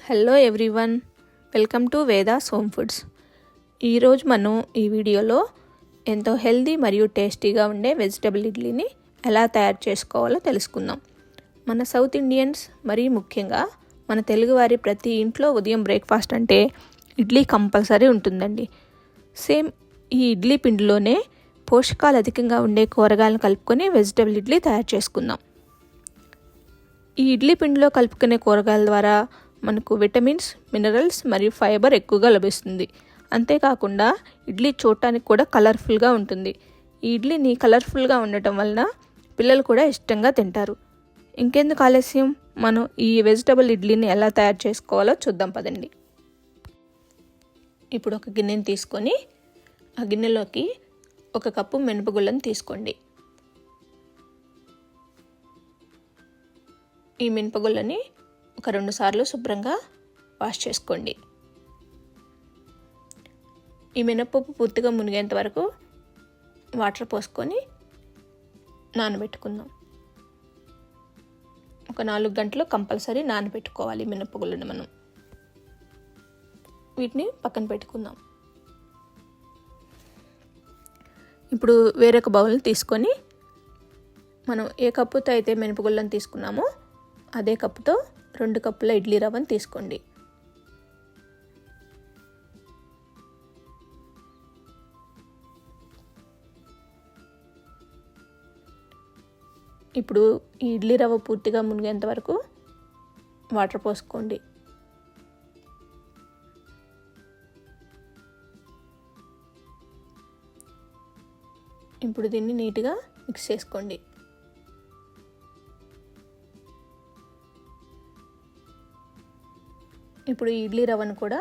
Hello everyone, welcome to Vedas home foods. ఈరోజు మనం ఈ వీడియోలో ఎంతో హెల్దీ మరియు టేస్టీగా ఉండే వెజిటబుల్ ఇడ్లీని ఎలా తయారు చేసుకోవాలో తెలుసుకుందాం. మన సౌత్ ఇండియన్స్ మరీ ముఖ్యంగా మన తెలుగువారి ప్రతి ఇంట్లో ఉదయం బ్రేక్ఫాస్ట్ అంటే ఇడ్లీ కంపల్సరీ ఉంటుందండి. సేమ్ ఈ ఇడ్లీ పిండిలోనే పోషకాలు అధికంగా ఉండే కూరగాయలను కలుపుకొని వెజిటబుల్ ఇడ్లీ తయారు చేసుకుందాం. ఈ ఇడ్లీ పిండిలో కలుపుకునే కూరగాయల ద్వారా మనకు విటమిన్స్, మినరల్స్ మరియు ఫైబర్ ఎక్కువగా లభిస్తుంది. అంతేకాకుండా ఇడ్లీ చూడటానికి కూడా కలర్ఫుల్గా ఉంటుంది. ఈ ఇడ్లీని కలర్ఫుల్గా ఉండటం వలన పిల్లలు కూడా ఇష్టంగా తింటారు. ఇంకెందుకు ఆలస్యం, మనం ఈ వెజిటబుల్ ఇడ్లీని ఎలా తయారు చేసుకోవాలో చూద్దాం పదండి. ఇప్పుడు ఒక గిన్నెని తీసుకొని ఆ గిన్నెలోకి 1 కప్పు మినపగుళ్ళను తీసుకోండి. ఈ మినపగుళ్ళని ఒక 2 సార్లు శుభ్రంగా వాష్ చేసుకోండి. ఈ మినపప్పు పూర్తిగా మునిగేంత వరకు వాటర్ పోసుకొని నానబెట్టుకుందాం. ఒక 4 గంటలు కంపల్సరీ నానబెట్టుకోవాలి మినపగుళ్ళని. మనం వీటిని పక్కన పెట్టుకుందాం. ఇప్పుడు వేరొక బౌల్ని తీసుకొని మనం ఏ కప్పుతో అయితే మినపగుళ్ళని తీసుకున్నామో అదే కప్పుతో 2 కప్పుల ఇడ్లీ రవ్వను తీసుకోండి. ఇప్పుడు ఈ ఇడ్లీ రవ్వ పూర్తిగా మునిగేంత వరకు వాటర్ పోసుకోండి. ఇప్పుడు దీన్ని నీట్గా మిక్స్ చేసుకోండి. ఇప్పుడు ఈ ఇడ్లీ రవ్వను కూడా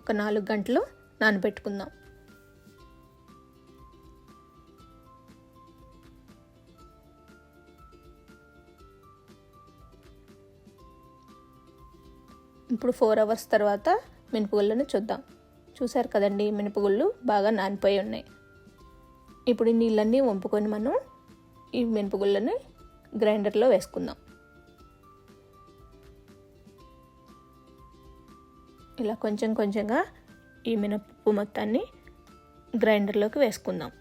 ఒక 4 గంటలు నానబెట్టుకుందాం. ఇప్పుడు 4 అవర్స్ తర్వాత మినపగుళ్ళను చూద్దాం. చూసారు కదండి, మినపగుళ్ళు బాగా నానిపోయి ఉన్నాయి. ఇప్పుడు ఈ నీళ్ళన్నీ వంపుకొని మనం ఈ మినపగుళ్ళని గ్రైండర్లో వేసుకుందాం. ఇలా కొంచెం కొంచెంగా ఈ మినపప్పు మొత్తాన్ని గ్రైండర్లోకి వేసుకుందాం.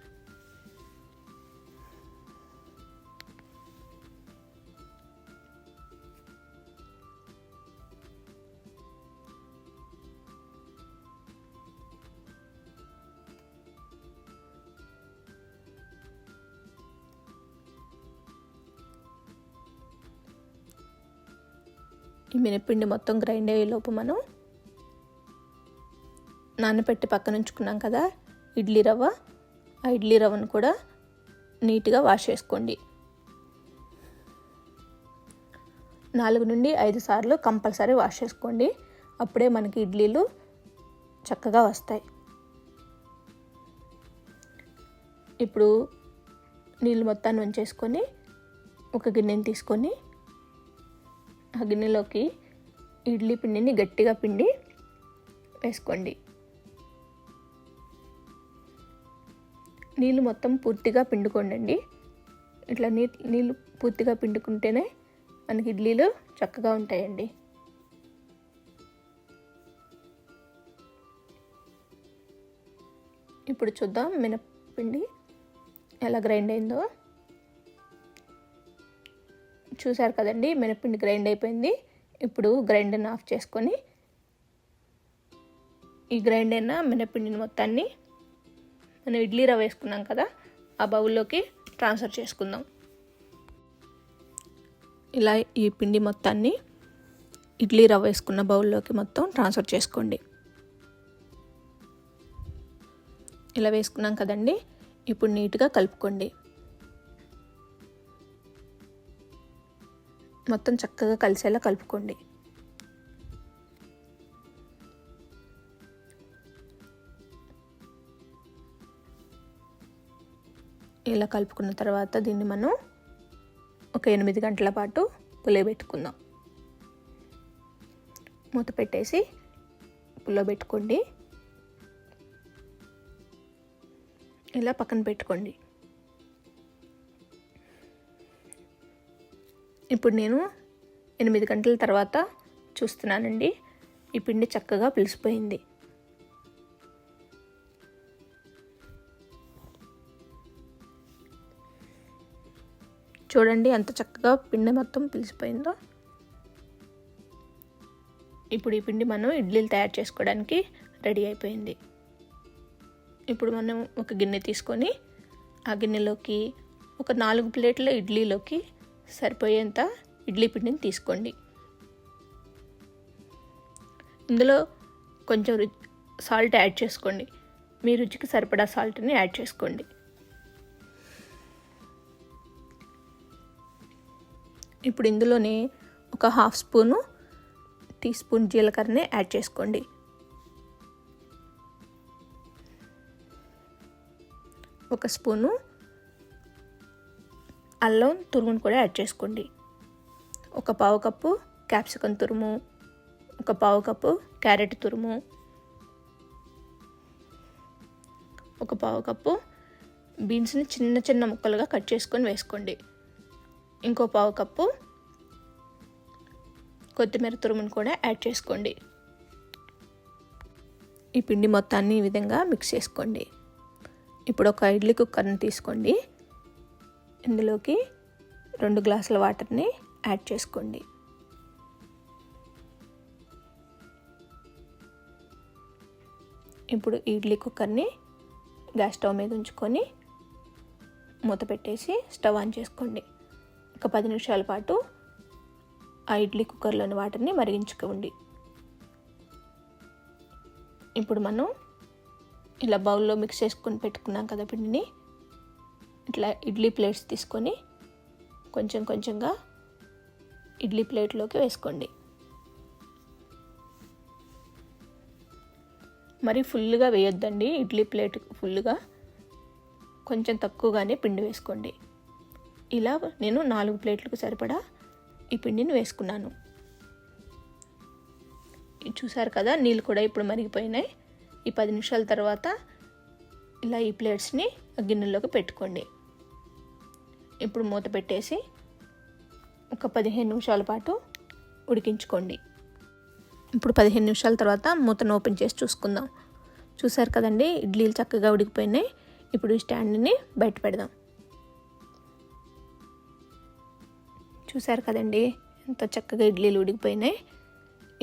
ఈ మినపిండి మొత్తం గ్రైండ్ అయ్యేలోపు మనం నానబెట్టి పక్కన ఉంచుకున్నాం కదా ఇడ్లీ రవ్వ, ఆ ఇడ్లీ రవ్వను కూడా నీట్గా వాష్ చేసుకోండి. 4 నుండి 5 సార్లు కంపల్సరీ వాష్ చేసుకోండి. అప్పుడే మనకి ఇడ్లీలు చక్కగా వస్తాయి. ఇప్పుడు నీళ్ళు మొత్తాన్ని ఉంచేసుకొని ఒక గిన్నెని తీసుకొని ఆ గిన్నెలోకి ఇడ్లీ పిండిని గట్టిగా పిండి వేసుకోండి. నీళ్ళు మొత్తం పూర్తిగా పిండుకోండి. ఇట్లా నీళ్ళు పూర్తిగా పిండుకుంటేనే మనకి ఇడ్లీలు చక్కగా ఉంటాయండి. ఇప్పుడు చూద్దాం మినప్పిండి ఎలా గ్రైండ్ అయిందో. చూసారు కదండి, మినప్పిండి గ్రైండ్ అయిపోయింది. ఇప్పుడు గ్రైండర్ని ఆఫ్ చేసుకొని ఈ గ్రైండ్ అయిన మినప్పిండిని మొత్తాన్ని మనం ఇడ్లీ రవ్వ వేసుకున్నాం కదా ఆ బౌల్లోకి ట్రాన్స్ఫర్ చేసుకుందాం. ఇలా ఈ పిండి మొత్తాన్ని ఇడ్లీ రవ్వ వేసుకున్న బౌల్లోకి మొత్తం ట్రాన్స్ఫర్ చేసుకోండి. ఇలా వేసుకున్నాం కదండి, ఇప్పుడు నీట్గా కలుపుకోండి. మొత్తం చక్కగా కలిసేలా కలుపుకోండి. ఇలా కలుపుకున్న తర్వాత దీన్ని మనం ఒక 8 గంటల పాటు పులియబెట్టుకుందాం. మూత పెట్టేసి పులియబెట్టుకోండి. ఇలా పక్కన పెట్టుకోండి. ఇప్పుడు నేను 8 గంటల తర్వాత చూస్తున్నానండి. ఈ పిండి చక్కగా పులిసిపోయింది. చూడండి ఎంత చక్కగా పిండి మొత్తం పులిసిపోయిందో. ఇప్పుడు ఈ పిండి మనం ఇడ్లీలు తయారు చేసుకోవడానికి రెడీ అయిపోయింది. ఇప్పుడు మనం ఒక గిన్నె తీసుకొని ఆ గిన్నెలోకి ఒక 4 ప్లేట్ల ఇడ్లీలోకి సరిపోయేంత ఇడ్లీ పిండిని తీసుకోండి. ఇందులో కొంచెం సాల్ట్ యాడ్ చేసుకోండి. మీ రుచికి సరిపడా సాల్ట్ని యాడ్ చేసుకోండి. ఇప్పుడు ఇందులోనే ఒక టీ స్పూన్ జీలకర్రని యాడ్ చేసుకోండి. ఒక స్పూను అల్లం తురుమును కూడా యాడ్ చేసుకోండి. ఒక పావు కప్పు క్యాప్సికమ్ తురుము, ఒక పావు కప్పు క్యారెట్ తురుము, ఒక పావు కప్పు బీన్స్ని చిన్న చిన్న ముక్కలుగా కట్ చేసుకొని వేసుకోండి. ఇంకో పావు కప్పు కొత్తిమీర తురుమును కూడా యాడ్ చేసుకోండి. ఈ పిండి మొత్తాన్ని ఈ విధంగా మిక్స్ చేసుకోండి. ఇప్పుడు ఒక ఇడ్లీ కుక్కర్ని తీసుకోండి. ఇందులోకి 2 గ్లాసుల వాటర్ని యాడ్ చేసుకోండి. ఇప్పుడు ఇడ్లీ కుక్కర్ని గ్యాస్ స్టవ్ మీద ఉంచుకొని మూత పెట్టేసి స్టవ్ ఆన్ చేసుకోండి. ఒక 10 నిమిషాల పాటు ఆ ఇడ్లీ కుక్కర్లోని వాటర్ని మరిగించుకోండి. ఇప్పుడు మనం ఇలా బౌల్లో మిక్స్ చేసుకొని పెట్టుకున్నాం కదా పిండిని, ఇట్లా ఇడ్లీ ప్లేట్స్ తీసుకొని కొంచెం కొంచెంగా ఇడ్లీ ప్లేట్లోకి వేసుకోండి. మరి ఫుల్గా వేయొద్దండి, ఇడ్లీ ప్లేట్ ఫుల్గా, కొంచెం తక్కువగానే పిండి వేసుకోండి. ఇలా నేను 4 ప్లేట్లకు సరిపడా ఈ పిండిని వేసుకున్నాను. చూసారు కదా, నీళ్ళు కూడా ఇప్పుడు మరిగిపోయినాయి. ఈ 10 నిమిషాల తర్వాత ఇలా ఈ ప్లేట్స్ని గిన్నెలోకి పెట్టుకోండి. ఇప్పుడు మూత పెట్టేసి ఒక 15 నిమిషాల పాటు ఉడికించుకోండి. ఇప్పుడు 15 నిమిషాల తర్వాత మూతను ఓపెన్ చేసి చూసుకుందాం. చూసారు కదండి, ఇడ్లీలు చక్కగా ఉడికిపోయినాయి. ఇప్పుడు ఈ స్టాండ్ని బయట పెడదాం. చూసారు కదండి ఎంత చక్కగా ఇడ్లీలు ఉడికిపోయినాయి.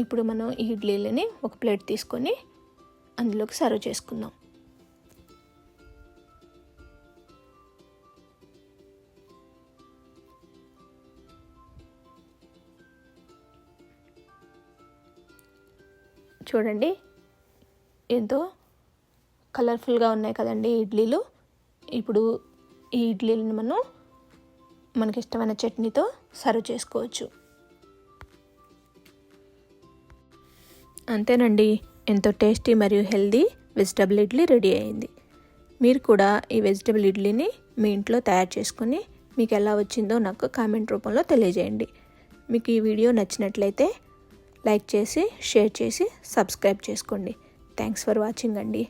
ఇప్పుడు మనం ఈ ఇడ్లీలని ఒక ప్లేట్ తీసుకొని అందులోకి సర్వ్ చేసుకుందాం. చూడండి ఎంతో కలర్ఫుల్గా ఉన్నాయి కదండి ఇడ్లీలు. ఇప్పుడు ఈ ఇడ్లీలను మనం మనకి ఇష్టమైన చట్నీతో సర్వ్ చేసుకోవచ్చు. అంతేనండి, ఎంతో టేస్టీ మరియు హెల్దీ వెజిటబుల్ ఇడ్లీ రెడీ అయింది. మీరు కూడా ఈ వెజిటబుల్ ఇడ్లీని మీ ఇంట్లో తయారు చేసుకొని మీకు ఎలా వచ్చిందో నాకు కామెంట్ రూపంలో తెలియజేయండి. మీకు ఈ వీడియో నచ్చినట్లయితే లైక్ చేసి, షేర్ చేసి, సబ్స్క్రైబ్ చేసుకోండి. థ్యాంక్స్ ఫర్ వాచింగ్ అండి.